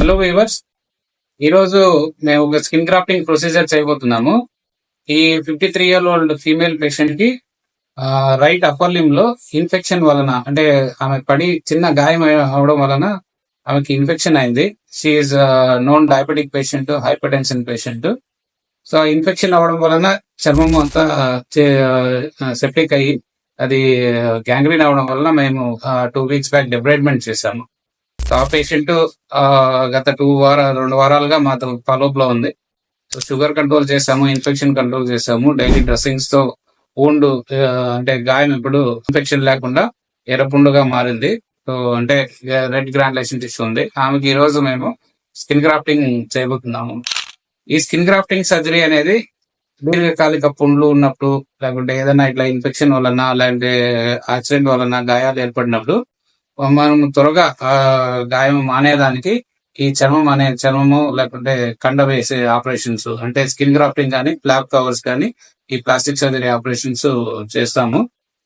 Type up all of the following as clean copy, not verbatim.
Hello weavers, ఈరోజు మేము ఒక స్కిన్ గ్రాఫ్టింగ్ ప్రొసీజర్ చేయబోతున్నాము. ఈ 53-year-old ఫీమేల్ పేషెంట్ కి రైట్ అప్పర్ లిమ్ లో ఇన్ఫెక్షన్ వలన, అంటే ఆమె పడి చిన్న గాయం అవడం వలన ఆమెకి ఇన్ఫెక్షన్ అయింది. She is known diabetic patient, hypertension patient. So infection అవడం వలన చర్మం అంతా సెప్టిక్ అయ్యి అది గ్యాంగ్రీన్ అవడం వలన మేము 2 weeks బ్యాక్ డెబ్రైడ్మెంట్ చేశాము. సో ఆ పేషెంట్ గత 2 వారాలుగా మాతో ఫాలోఅప్ లో ఉంది. సో షుగర్ కంట్రోల్ చేసాము, ఇన్ఫెక్షన్ కంట్రోల్ చేసాము, డైలీ డ్రెస్సింగ్స్ తో ఊండు అంటే గాయం ఇప్పుడు ఇన్ఫెక్షన్ లేకుండా ఎర్రపుండుగా మారింది. సో అంటే రెడ్ గ్రాన్యులేషన్ టిష్యూ ఉంది ఆమెకి. ఈ రోజు మేము స్కిన్ గ్రాఫ్టింగ్ చేయబోతున్నాము. ఈ స్కిన్ గ్రాఫ్టింగ్ సర్జరీ అనేది దీర్ఘకాలిక పుండ్లు ఉన్నప్పుడు, లేకుంటే ఏదైనా ఇట్లా ఇన్ఫెక్షన్ వలన, లేదంటే యాక్సిడెంట్ వలన గాయాలు ఏర్పడినప్పుడు మనం త్వరగా గాయం మానేదానికి ఈ చర్మము లేకుంటే కండ వేసే ఆపరేషన్స్, అంటే స్కిన్ గ్రాఫ్టింగ్ కానీ, ఫ్లాప్ కవర్స్ కానీ, ఈ ప్లాస్టిక్ సర్జరీ ఆపరేషన్స్ చేస్తాము.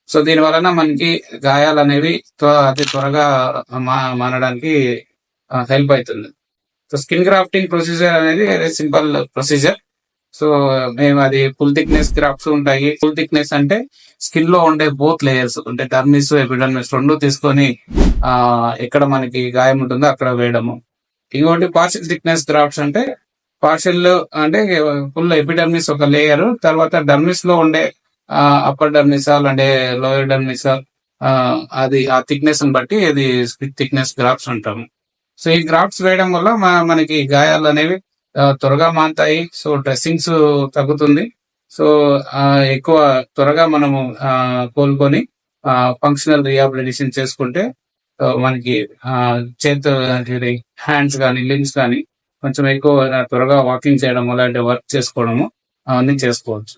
సో దీని వలన మనకి గాయాలు అనేవి అతి త్వరగా మానడానికి హెల్ప్ అవుతుంది. సో స్కిన్ గ్రాఫ్టింగ్ ప్రొసీజర్ అనేది వెరీ సింపుల్ ప్రొసీజర్. సో మేము అది ఫుల్ థిక్నెస్ గ్రాఫ్ట్స్ ఉంటాయి. ఫుల్ థిక్నెస్ అంటే స్కిన్ లో ఉండే బోత్ లేయర్స్, అంటే డర్మిస్, ఎపిడర్మిస్ రెండు తీసుకొని ఎక్కడ మనకి గాయం ఉంటుందో అక్కడ వేయడము. ఇంకోటి పార్షియల్ థిక్నెస్ గ్రాఫ్ట్స్ అంటే పార్షియల్ అంటే ఫుల్ ఎపిడర్మిస్ ఒక లేయర్, తర్వాత డర్మిస్ లో ఉండే అప్పర్ డర్మిసా అంటే లోయర్ డర్మిసా, అది ఆ థిక్నెస్ ని బట్టి ఇది థిక్నెస్ గ్రాఫ్ట్స్ అంటాము. సో ఈ గ్రాఫ్ట్స్ వేయడం వల్ల మనకి గాయాలు అనేవి త్వరగా మానుతాయి. సో డ్రెస్సింగ్స్ తగ్గుతుంది. సో ఎక్కువ త్వరగా మనము కోలుకొని ఫంక్షనల్ రీహాబిలిటేషన్ చేసుకుంటే మనకి హ్యాండ్స్ కానీ, లిమ్స్ కానీ కొంచెం ఎక్కువ త్వరగా వాకింగ్ చేయడం, అలాంటి వర్క్ చేసుకోవడము అవన్నీ చేసుకోవచ్చు.